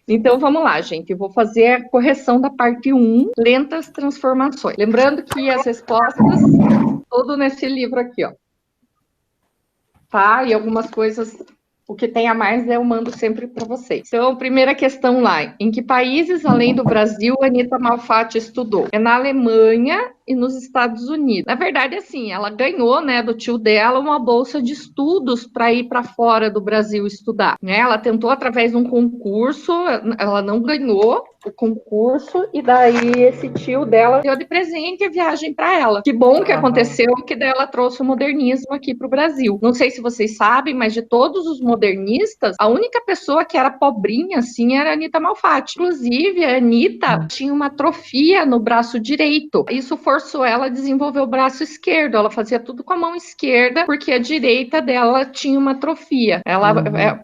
Então, vamos lá, gente. Eu vou fazer a correção da parte 1, lentas transformações. Lembrando que as respostas, tudo nesse livro aqui, ó. Tá? E algumas coisas, o que tem a mais, eu mando sempre para vocês. Então, primeira questão lá. Em que países, além do Brasil, Anita Malfatti estudou? É na Alemanha e nos Estados Unidos. Na verdade, assim, ela ganhou, né, do tio dela uma bolsa de estudos para ir para fora do Brasil estudar, né? Ela tentou através de um concurso, ela não ganhou o concurso e daí esse tio dela deu de presente a viagem para ela. Que bom que aconteceu, que daí ela trouxe o modernismo aqui para o Brasil. Não sei se vocês sabem, mas de todos os modernistas, a única pessoa que era pobrinha assim era a Anita Malfatti. Inclusive, a Anita tinha uma atrofia no braço direito. Isso forçou ela a desenvolver o braço esquerdo. Ela fazia tudo com a mão esquerda, porque a direita dela tinha uma atrofia. Ela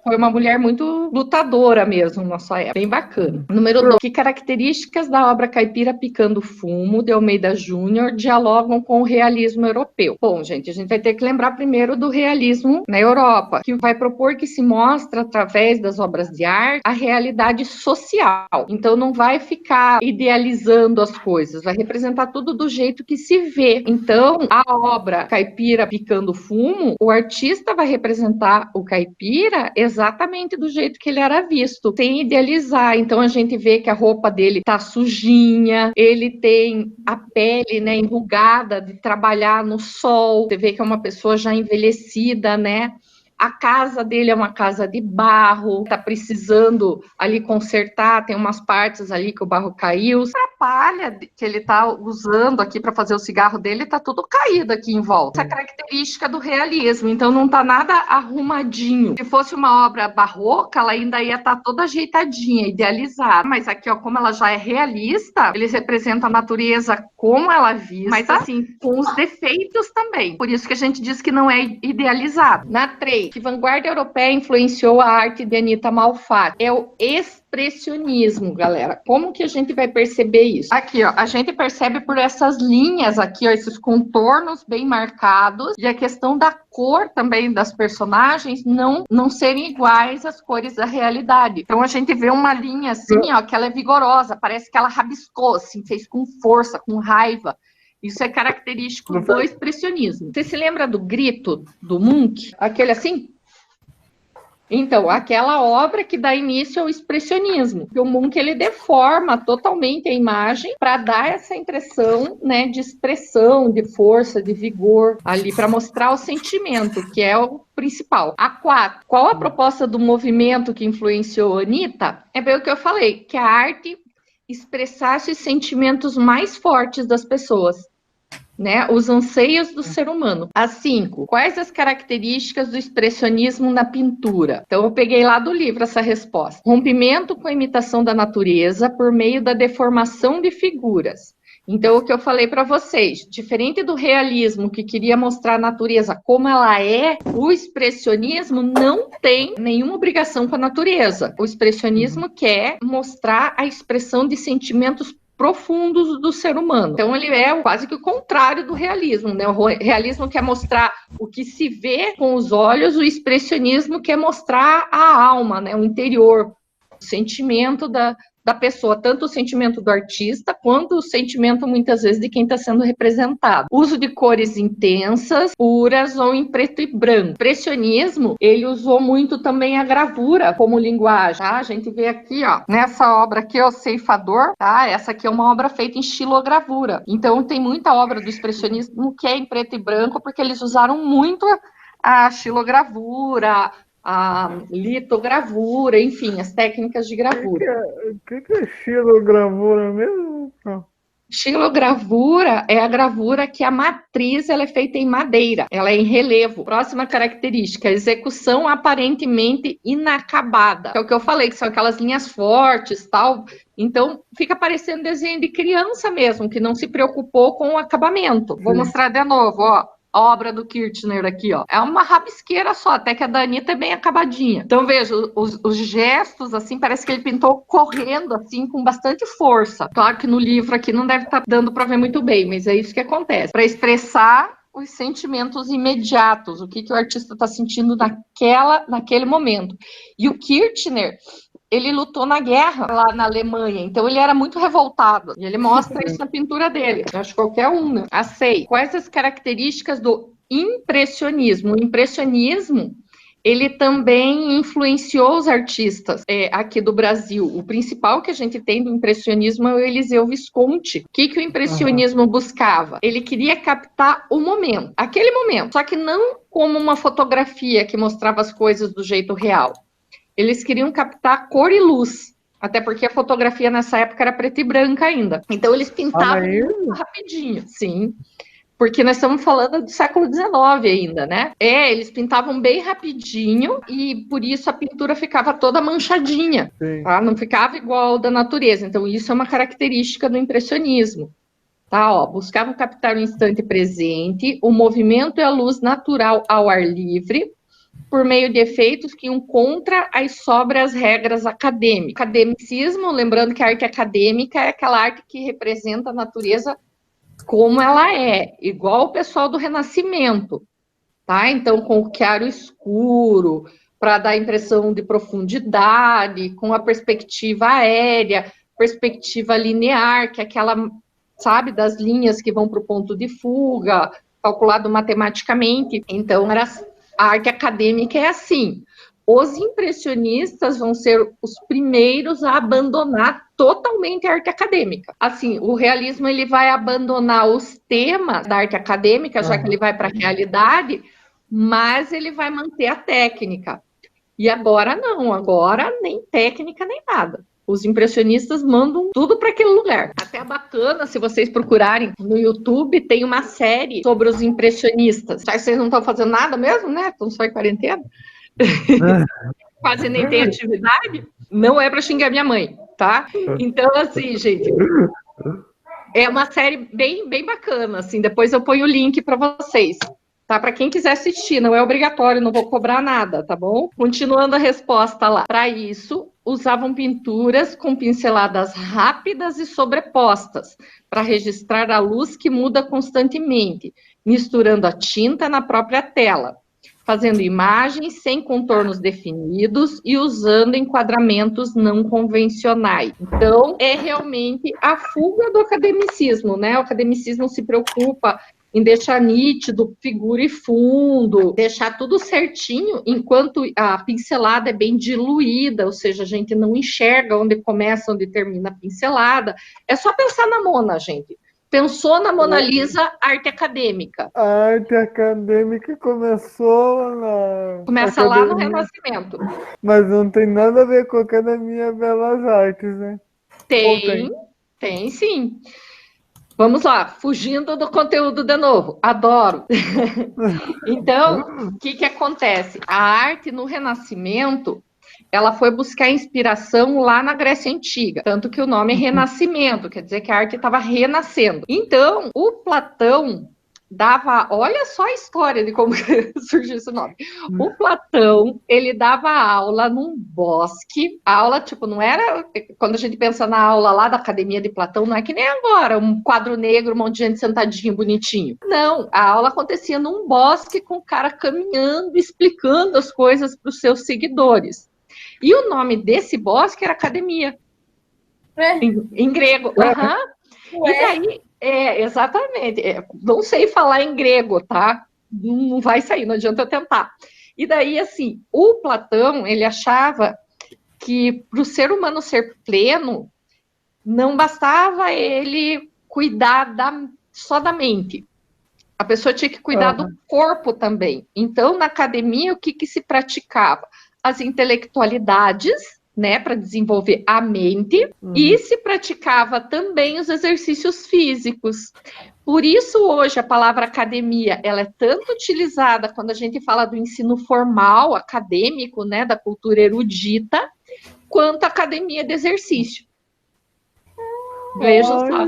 foi uma mulher muito lutadora mesmo na sua época. Bem bacana. Número 2. Que características da obra Caipira Picando Fumo, de Almeida Júnior, dialogam com o realismo europeu? Bom, gente, a gente vai ter que lembrar primeiro do realismo na Europa, que vai propor que se mostra, através das obras de arte, a realidade social. Então, não vai ficar idealizando as coisas, vai representar tudo do jeito que se vê. Então, a obra Caipira Picando Fumo, o artista vai representar o caipira exatamente do jeito que ele era visto, sem idealizar. Então, a gente vê que a roupa dele tá sujinha, ele tem a pele, né, enrugada de trabalhar no sol. Você vê que é uma pessoa já envelhecida, né? A casa dele é uma casa de barro, tá precisando ali consertar, tem umas partes ali que o barro caiu. A palha que ele tá usando aqui para fazer o cigarro dele tá tudo caído aqui em volta. Essa é a característica do realismo, então não tá nada arrumadinho. Se fosse uma obra barroca, ela ainda ia estar toda ajeitadinha, idealizada. Mas aqui, ó, como ela já é realista, eles representam a natureza como ela é vista, mas assim, com os defeitos também. Por isso que a gente diz que não é idealizado. Na 3, que vanguarda europeia influenciou a arte de Anita Malfatti? É o expressionismo, galera. Como que a gente vai perceber isso? Aqui, ó, a gente percebe por essas linhas aqui, ó, esses contornos bem marcados, e a questão da cor também das personagens não serem iguais às cores da realidade. Então a gente vê uma linha assim, ó, que ela é vigorosa, parece que ela rabiscou, assim, fez com força, com raiva. Isso é característico do expressionismo. Você se lembra do Grito, do Munch? Aquele assim? Então, aquela obra que dá início ao expressionismo. O Munch, ele deforma totalmente a imagem para dar essa impressão, né, de expressão, de força, de vigor, ali para mostrar o sentimento, que é o principal. A 4. Qual a proposta do movimento que influenciou a Anita? É bem o que eu falei, que a arte expressasse os sentimentos mais fortes das pessoas, né? Os anseios do ser humano. A 5. Quais as características do expressionismo na pintura? Então, eu peguei lá do livro essa resposta. Rompimento com a imitação da natureza por meio da deformação de figuras. Então, o que eu falei para vocês, diferente do realismo, que queria mostrar a natureza como ela é, o expressionismo não tem nenhuma obrigação com a natureza. O expressionismo quer mostrar a expressão de sentimentos profundos do ser humano. Então, ele é quase que o contrário do realismo, né? O realismo quer mostrar o que se vê com os olhos, o expressionismo quer mostrar a alma, né? O interior, o sentimento da pessoa, tanto o sentimento do artista, quanto o sentimento, muitas vezes, de quem está sendo representado. Uso de cores intensas, puras ou em preto e branco. O expressionismo, ele usou muito também a gravura como linguagem, tá? A gente vê aqui, ó, nessa obra aqui, o Ceifador, tá? Essa aqui é uma obra feita em xilogravura. Então, tem muita obra do expressionismo que é em preto e branco, porque eles usaram muito a xilogravura, a litogravura, enfim, as técnicas de gravura. O que é xilogravura mesmo? Xilogravura é a gravura que a matriz ela é feita em madeira, ela é em relevo. Próxima característica, execução aparentemente inacabada. Que é o que eu falei, que são aquelas linhas fortes, tal. Então, fica parecendo desenho de criança mesmo, que não se preocupou com o acabamento. Vou mostrar de novo, ó. A obra do Kirchner aqui, ó. É uma rabisqueira só, até que a da Anita é bem acabadinha. Então, veja, os gestos, assim, parece que ele pintou correndo, assim, com bastante força. Claro que no livro aqui não deve estar dando para ver muito bem, mas é isso que acontece. Para expressar os sentimentos imediatos, o que o artista está sentindo naquele momento. E o Kirchner, ele lutou na guerra lá na Alemanha, então ele era muito revoltado. E ele mostra isso na pintura dele. Eu acho que qualquer um, né? Sei. Quais as características do impressionismo? O impressionismo, ele também influenciou os artistas aqui do Brasil. O principal que a gente tem do impressionismo é o Eliseu Visconti. O que o impressionismo buscava? Ele queria captar o momento, aquele momento, só que não como uma fotografia que mostrava as coisas do jeito real. Eles queriam captar cor e luz, até porque a fotografia nessa época era preta e branca ainda. Então eles pintavam muito rapidinho, sim. Porque nós estamos falando do século XIX ainda, né? Eles pintavam bem rapidinho e por isso a pintura ficava toda manchadinha, tá? Não ficava igual da natureza. Então isso é uma característica do impressionismo. Tá, ó, buscavam captar o instante presente, o movimento e a luz natural ao ar livre, por meio de efeitos que iam contra as sóbrias regras acadêmicas. Academicismo, lembrando que a arte acadêmica é aquela arte que representa a natureza como ela é, igual o pessoal do Renascimento, tá? Então, com o chiaro escuro, para dar a impressão de profundidade, com a perspectiva aérea, perspectiva linear, que é aquela, sabe, das linhas que vão para o ponto de fuga, calculado matematicamente. Então, a arte acadêmica é assim. Os impressionistas vão ser os primeiros a abandonar totalmente a arte acadêmica. Assim, o realismo ele vai abandonar os temas da arte acadêmica, já que ele vai para a realidade, mas ele vai manter a técnica. E agora não, agora nem técnica nem nada. Os impressionistas mandam tudo para aquele lugar. Até bacana, se vocês procurarem no YouTube, tem uma série sobre os impressionistas. Já que vocês não estão fazendo nada mesmo, né? Estão só em quarentena. Quase nem tem atividade. Não é para xingar minha mãe, tá? Então, assim, gente, é uma série bem, bem bacana. Assim, depois eu ponho o link para vocês. Tá? Para quem quiser assistir, não é obrigatório, não vou cobrar nada, tá bom? Continuando a resposta lá. Para isso, usavam pinturas com pinceladas rápidas e sobrepostas, para registrar a luz que muda constantemente, misturando a tinta na própria tela, fazendo imagens sem contornos definidos e usando enquadramentos não convencionais. Então, é realmente a fuga do academicismo, né? O academicismo se preocupa em deixar nítido, figura e fundo, deixar tudo certinho, enquanto a pincelada é bem diluída, ou seja, a gente não enxerga onde começa, onde termina a pincelada. É só pensar na Mona, gente. Pensou na Mona Lisa, arte acadêmica. A arte acadêmica começou Começa lá no Renascimento. Mas não tem nada a ver com a Academia Belas Artes, né? Tem sim. Vamos lá, fugindo do conteúdo de novo. Adoro. Então, o que acontece? A arte no Renascimento, ela foi buscar inspiração lá na Grécia Antiga, tanto que o nome é Renascimento, quer dizer que a arte estava renascendo. Então, o Platão dava, olha só a história de como surgiu esse nome. O Platão, ele dava aula num bosque, a aula, tipo, não era, quando a gente pensa na aula lá da Academia de Platão, não é que nem agora, um quadro negro, um monte de gente sentadinho, bonitinho. Não, a aula acontecia num bosque com o cara caminhando, explicando as coisas para os seus seguidores. E o nome desse bosque era Academia, em grego. E daí, exatamente. Não sei falar em grego, tá? Não vai sair, não adianta eu tentar. E daí, assim, o Platão, ele achava que para o ser humano ser pleno, não bastava ele cuidar só da mente. A pessoa tinha que cuidar do corpo também. Então, na academia, o que se praticava? As intelectualidades, né, para desenvolver a mente, e se praticava também os exercícios físicos. Por isso, hoje, a palavra academia, ela é tanto utilizada quando a gente fala do ensino formal, acadêmico, né, da cultura erudita, quanto a academia de exercício. Veja só.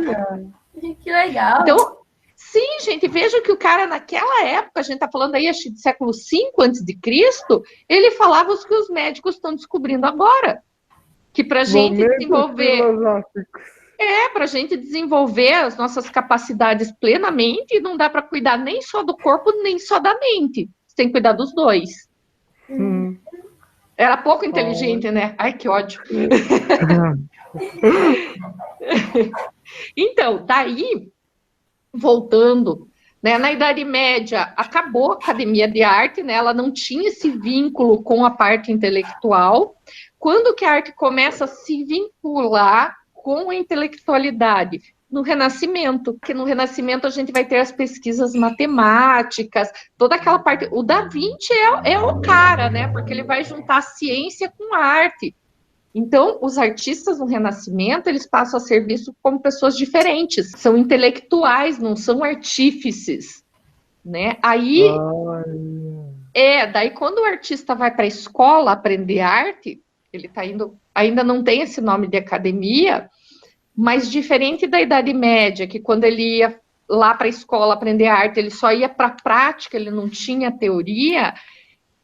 Que legal. Então, sim, gente, veja que o cara naquela época, a gente está falando aí, acho que do século V a.C., ele falava os que os médicos estão descobrindo agora. Que para a gente desenvolver. Para a gente desenvolver as nossas capacidades plenamente, não dá para cuidar nem só do corpo, nem só da mente. Você tem que cuidar dos dois. Era pouco inteligente, né? Ai, que ódio. Então, daí, voltando, né, na Idade Média, acabou a academia de arte, né? Ela não tinha esse vínculo com a parte intelectual. Quando que a arte começa a se vincular com a intelectualidade? No Renascimento, porque no Renascimento a gente vai ter as pesquisas matemáticas, toda aquela parte. O Da Vinci é o cara, né? Porque ele vai juntar a ciência com a arte. Então, os artistas no Renascimento, eles passam a ser vistos como pessoas diferentes, são intelectuais, não são artífices, né? Aí, daí quando o artista vai para a escola aprender arte, ele está indo, ainda não tem esse nome de academia, mas diferente da Idade Média, que quando ele ia lá para a escola aprender arte, ele só ia para a prática, ele não tinha teoria.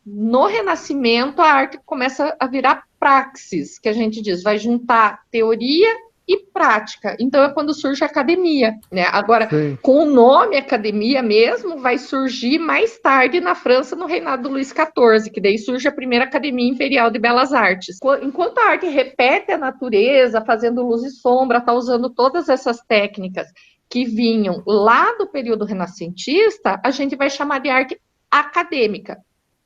No Renascimento, a arte começa a virar praxis, que a gente diz, vai juntar teoria e prática. Então, é quando surge a academia, né? Agora, sim, com o nome academia mesmo, vai surgir mais tarde na França, no reinado do Luís XIV, que daí surge a primeira Academia Imperial de Belas Artes. Enquanto a arte repete a natureza, fazendo luz e sombra, está usando todas essas técnicas que vinham lá do período renascentista, a gente vai chamar de arte acadêmica.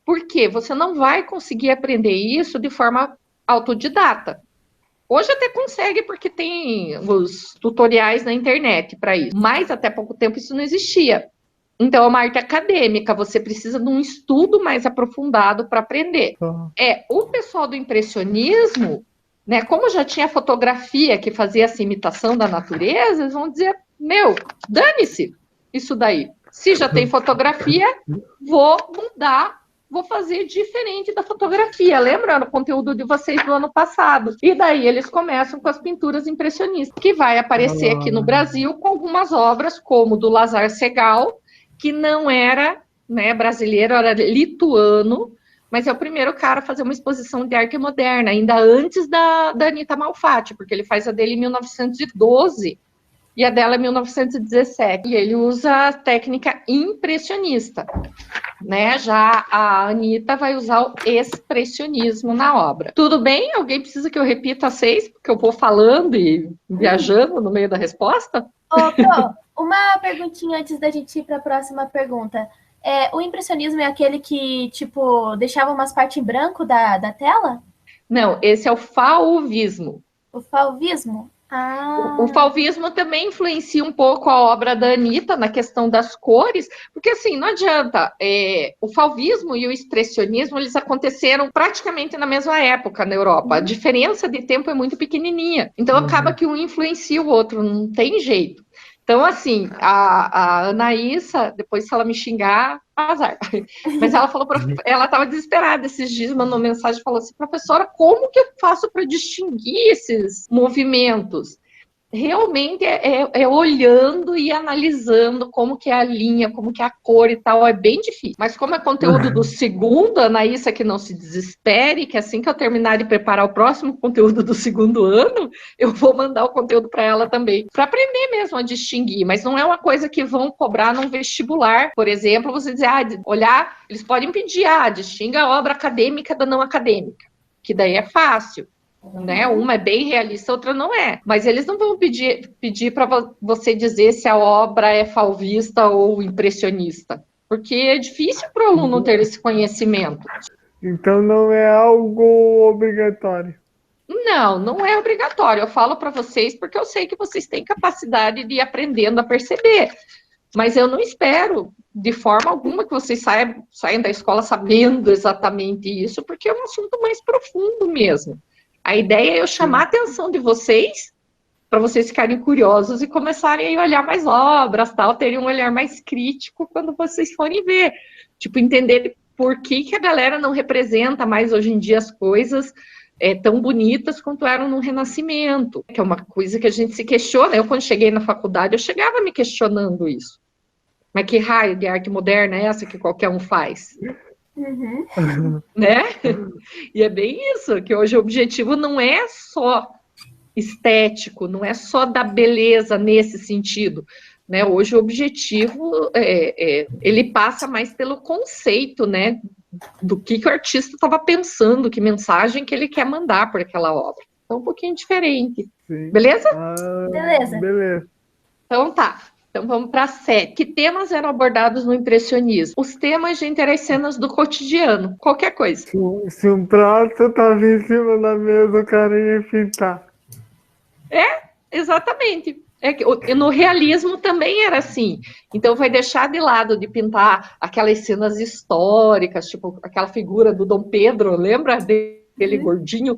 Por quê? Você não vai conseguir aprender isso de forma autodidata. Hoje até consegue, porque tem os tutoriais na internet para isso, mas até pouco tempo isso não existia. Então, é uma arte acadêmica, você precisa de um estudo mais aprofundado para aprender. O pessoal do impressionismo, né, como já tinha fotografia que fazia essa imitação da natureza, eles vão dizer, dane-se isso daí. Se já tem fotografia, vou mudar, vou fazer diferente da fotografia. Lembra o conteúdo de vocês do ano passado? E daí eles começam com as pinturas impressionistas, que vai aparecer aqui no Brasil com algumas obras, como do Lazar Segal, que não era, né, brasileiro, era lituano, mas é o primeiro cara a fazer uma exposição de arte moderna, ainda antes da Anita Malfatti, porque ele faz a dele em 1912, e a dela é 1917. E ele usa a técnica impressionista, né? Já a Anita vai usar o expressionismo na obra. Tudo bem? Alguém precisa que eu repita a 6, porque eu vou falando e viajando no meio da resposta? Uma perguntinha antes da gente ir para a próxima pergunta. O impressionismo é aquele que, tipo, deixava umas partes em branco da tela? Não, esse é o fauvismo. O fauvismo? O fauvismo também influencia um pouco a obra da Anita na questão das cores, porque assim, não adianta, o fauvismo e o expressionismo, eles aconteceram praticamente na mesma época na Europa, a diferença de tempo é muito pequenininha, então acaba que um influencia o outro, não tem jeito. Então, assim, a Anaísa, depois se ela me xingar, azar. Mas ela falou, ela estava desesperada esses dias, mandou mensagem, falou assim, professora, como que eu faço para distinguir esses movimentos? Realmente é olhando e analisando como que é a linha, como que é a cor e tal, é bem difícil. Mas como é conteúdo do segundo, Anaísa, que não se desespere, que assim que eu terminar de preparar o próximo conteúdo do segundo ano, eu vou mandar o conteúdo para ela também, para aprender mesmo a distinguir, mas não é uma coisa que vão cobrar num vestibular, por exemplo, você dizer, olhar, eles podem pedir, distinga a obra acadêmica da não acadêmica, que daí é fácil. Né? Uma é bem realista, outra não é. Mas eles não vão pedir para você dizer se a obra é fauvista ou impressionista, porque é difícil para o aluno ter esse conhecimento. Então não é algo obrigatório. Não é obrigatório. Eu falo para vocês porque eu sei que vocês têm capacidade de ir aprendendo a perceber. Mas eu não espero, de forma alguma, que vocês saiam da escola sabendo exatamente isso, porque é um assunto mais profundo mesmo. A ideia é eu chamar a atenção de vocês, para vocês ficarem curiosos e começarem a olhar mais obras, tal, terem um olhar mais crítico quando vocês forem ver. Tipo, entender por que a galera não representa mais hoje em dia as coisas tão bonitas quanto eram no Renascimento, que é uma coisa que a gente se questiona. Eu, quando cheguei na faculdade, eu chegava me questionando isso. Mas que raio de arte moderna é essa que qualquer um faz? Né? E é bem isso, que hoje o objetivo não é só estético, não é só da beleza nesse sentido, né? Hoje o objetivo ele passa mais pelo conceito, né? do que o artista estava pensando, que mensagem que ele quer mandar por aquela obra. Então, um pouquinho diferente. Sim. Beleza? Beleza. Beleza. Então, tá. Então, vamos para a 7. Que temas eram abordados no impressionismo? Os temas, gente, eram as cenas do cotidiano. Qualquer coisa. Se um prato tava em cima da mesa, o cara ia pintar. Exatamente. No realismo também era assim. Então vai deixar de lado de pintar aquelas cenas históricas, tipo aquela figura do Dom Pedro, lembra dele gordinho?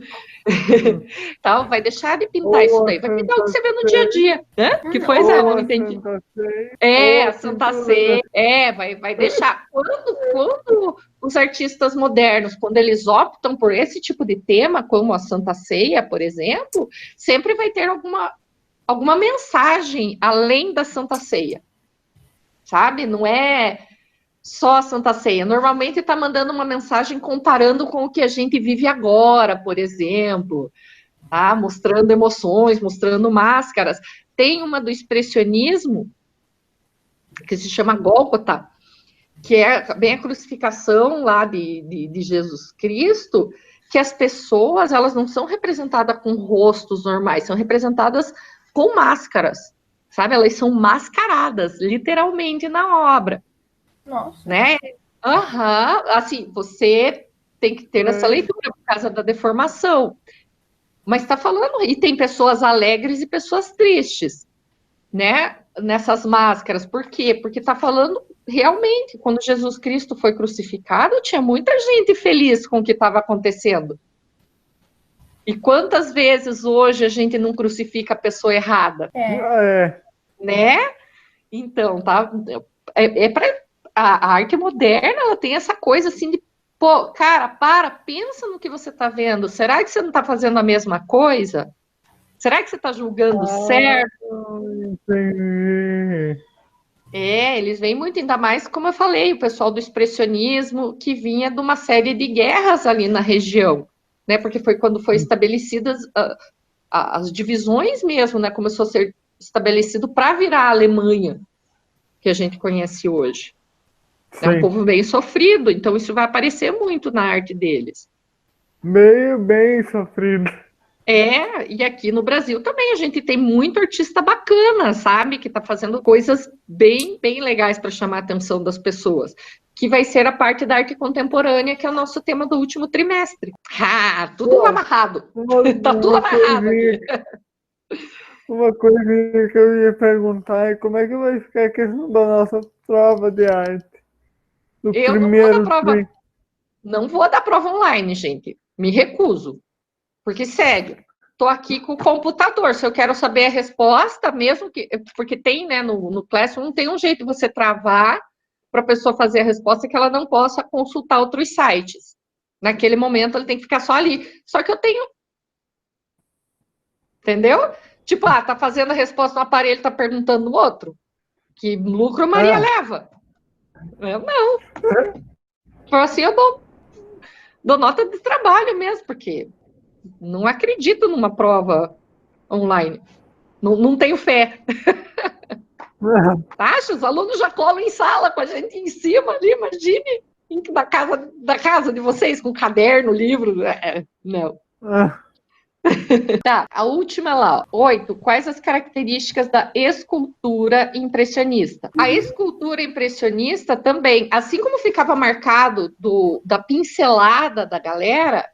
Tal, vai deixar de pintar isso daí. Vai pintar o que você vê no dia a dia. Hã? Que foi, Zé? Não entendi. A Santa Ceia. Vai deixar. Quando os artistas modernos, quando eles optam por esse tipo de tema, como a Santa Ceia, por exemplo, sempre vai ter alguma mensagem além da Santa Ceia, sabe? Não é só a Santa Ceia. Normalmente está mandando uma mensagem comparando com o que a gente vive agora, por exemplo, tá? Mostrando emoções, mostrando máscaras. Tem uma do expressionismo, que se chama Gólgota, que é bem a crucificação lá de Jesus Cristo, que as pessoas, elas não são representadas com rostos normais, são representadas com máscaras, sabe? Elas são mascaradas, literalmente, na obra. Nossa. Né? Assim, você tem que ter essa leitura por causa da deformação. Mas está falando, e tem pessoas alegres e pessoas tristes, né? Nessas máscaras. Por quê? Porque está falando realmente, quando Jesus Cristo foi crucificado, tinha muita gente feliz com o que estava acontecendo. E quantas vezes hoje a gente não crucifica a pessoa errada? Né? Então, tá? A arte moderna, ela tem essa coisa assim de, pô, cara, pensa no que você está vendo. Será que você não está fazendo a mesma coisa? Será que você está julgando certo? Entendi. Eles vêm muito, ainda mais, como eu falei, o pessoal do expressionismo, que vinha de uma série de guerras ali na região, né? Porque foi quando foi estabelecidas as divisões mesmo, né? Começou a ser estabelecido para virar a Alemanha, que a gente conhece hoje. É um povo bem sofrido, então isso vai aparecer muito na arte deles. Meio bem sofrido. E aqui no Brasil também a gente tem muito artista bacana, sabe? Que está fazendo coisas bem, bem legais para chamar a atenção das pessoas. Que vai ser a parte da arte contemporânea, que é o nosso tema do último trimestre. Tudo amarrado. Tá tudo amarrado aqui. Uma coisinha que eu ia perguntar é como é que vai ficar a questão da nossa prova de arte? Eu não vou dar prova. Não vou dar prova online, gente. Me recuso. Porque, sério, estou aqui com o computador. Se eu quero saber a resposta, mesmo que. Porque tem, né, no Classroom, tem um jeito de você travar para a pessoa fazer a resposta que ela não possa consultar outros sites. Naquele momento, ele tem que ficar só ali. Só que eu tenho. Entendeu? Tipo, tá fazendo a resposta no aparelho, tá perguntando no outro. Que lucro Maria leva? Eu não. Então, assim, eu dou nota de trabalho mesmo, porque não acredito numa prova online. Não tenho fé. Acho, os alunos já colam em sala com a gente em cima ali, imagine, da casa de vocês, com caderno, livro. Não. Tá, a última lá, 8. Quais as características da escultura impressionista? A escultura impressionista também, assim como ficava marcado da pincelada da galera,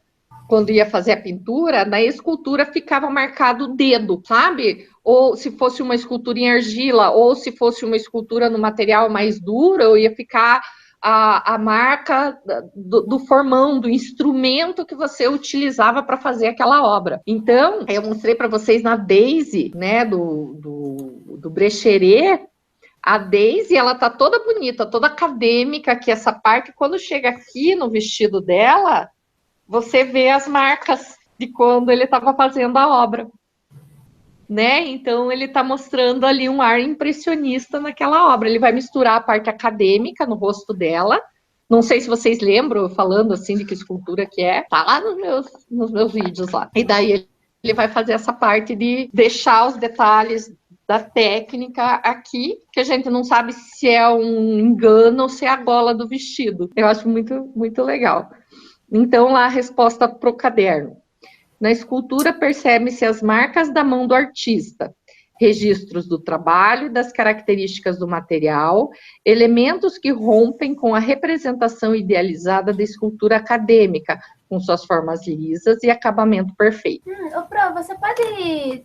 quando ia fazer a pintura, na escultura ficava marcado o dedo, sabe? Ou se fosse uma escultura em argila, ou se fosse uma escultura no material mais duro, ia ficar a marca do formão, do instrumento que você utilizava para fazer aquela obra. Então, eu mostrei para vocês na Daisy, né, do Brecheret. A Daisy, ela tá toda bonita, toda acadêmica, que essa parte, quando chega aqui no vestido dela, você vê as marcas de quando ele estava fazendo a obra, né? Então, ele está mostrando ali um ar impressionista naquela obra. Ele vai misturar a parte acadêmica no rosto dela. Não sei se vocês lembram, falando assim de que escultura que é. Tá lá nos meus vídeos lá. E daí ele vai fazer essa parte de deixar os detalhes da técnica aqui, que a gente não sabe se é um engano ou se é a gola do vestido. Eu acho muito, muito legal. Então, lá a resposta para o caderno. Na escultura, percebem-se as marcas da mão do artista, registros do trabalho e das características do material, elementos que rompem com a representação idealizada da escultura acadêmica, com suas formas lisas e acabamento perfeito. Pro, você pode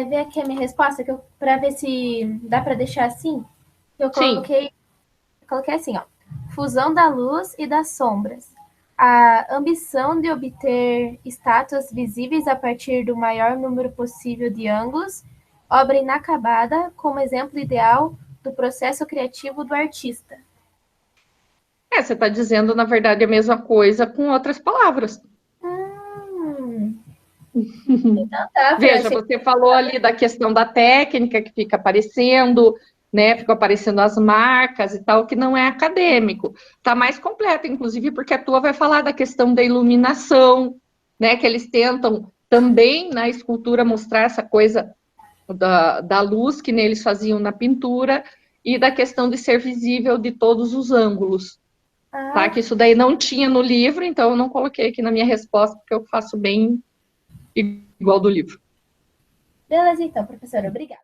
ver aqui a minha resposta, para ver se dá para deixar assim? Eu coloquei assim, ó. Fusão da luz e das sombras. A ambição de obter estátuas visíveis a partir do maior número possível de ângulos, obra inacabada como exemplo ideal do processo criativo do artista. Você está dizendo, na verdade, a mesma coisa com outras palavras. Então tá, Veja, você falou ali da questão da técnica que fica aparecendo, né? Ficam aparecendo as marcas e tal, que não é acadêmico. Está mais completo, inclusive, porque a tua vai falar da questão da iluminação, né? Que eles tentam também na escultura mostrar essa coisa da luz que neles faziam na pintura e da questão de ser visível de todos os ângulos. Tá? Que isso daí não tinha no livro, então eu não coloquei aqui na minha resposta, porque eu faço bem igual do livro. Beleza, então, professora, obrigada.